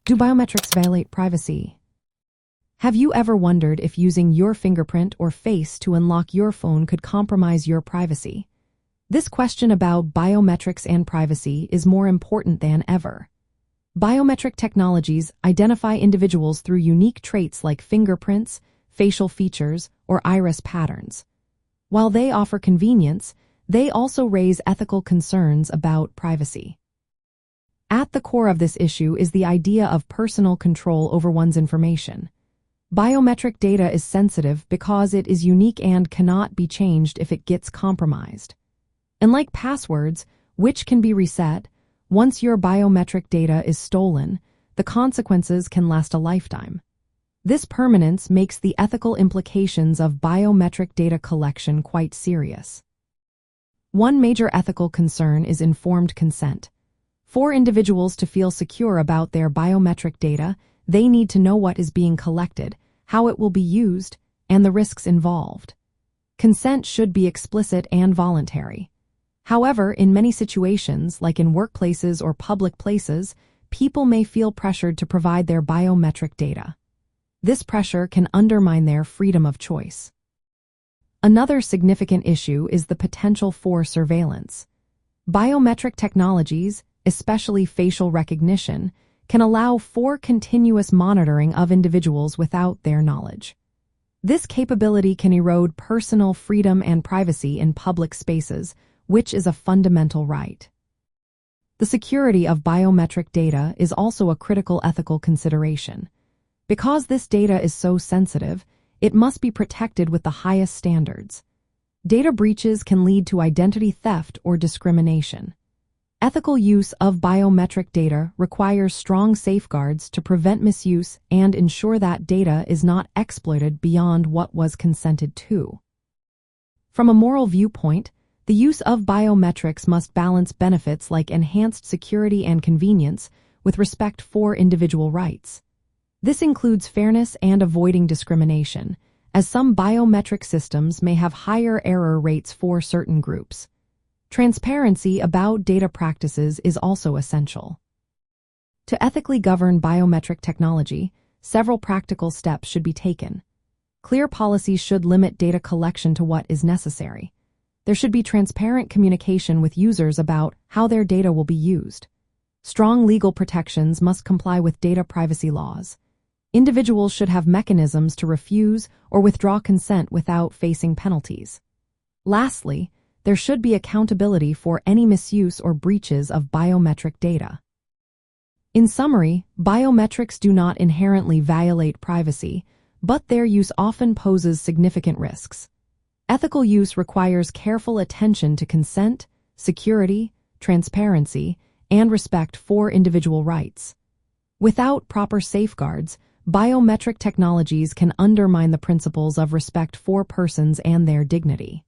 Do biometrics violate privacy? Have you ever wondered if using your fingerprint or face to unlock your phone could compromise your privacy? This question about biometrics and privacy is more important than ever. Biometric technologies identify individuals through unique traits like fingerprints, facial features, or iris patterns. While they offer convenience, they also raise ethical concerns about privacy. At the core of this issue is the idea of personal control over one's information. Biometric data is sensitive because it is unique and cannot be changed if it gets compromised. Unlike passwords, which can be reset, once your biometric data is stolen, the consequences can last a lifetime. This permanence makes the ethical implications of biometric data collection quite serious. One major ethical concern is informed consent. For individuals to feel secure about their biometric data, they need to know what is being collected, how it will be used, and the risks involved. Consent should be explicit and voluntary. However, in many situations, like in workplaces or public places, people may feel pressured to provide their biometric data. This pressure can undermine their freedom of choice. Another significant issue is the potential for surveillance. Biometric technologies, especially facial recognition, can allow for continuous monitoring of individuals without their knowledge. This capability can erode personal freedom and privacy in public spaces, which is a fundamental right. The security of biometric data is also a critical ethical consideration. Because this data is so sensitive, it must be protected with the highest standards. Data breaches can lead to identity theft or discrimination. Ethical use of biometric data requires strong safeguards to prevent misuse and ensure that data is not exploited beyond what was consented to. From a moral viewpoint, the use of biometrics must balance benefits like enhanced security and convenience with respect for individual rights. This includes fairness and avoiding discrimination, as some biometric systems may have higher error rates for certain groups. Transparency about data practices is also essential. To ethically govern biometric technology, several practical steps should be taken. Clear policies should limit data collection to what is necessary. There should be transparent communication with users about how their data will be used. Strong legal protections must comply with data privacy laws. Individuals should have mechanisms to refuse or withdraw consent without facing penalties. Lastly, there should be accountability for any misuse or breaches of biometric data. In summary, biometrics do not inherently violate privacy, but their use often poses significant risks. Ethical use requires careful attention to consent, security, transparency, and respect for individual rights. Without proper safeguards, biometric technologies can undermine the principles of respect for persons and their dignity.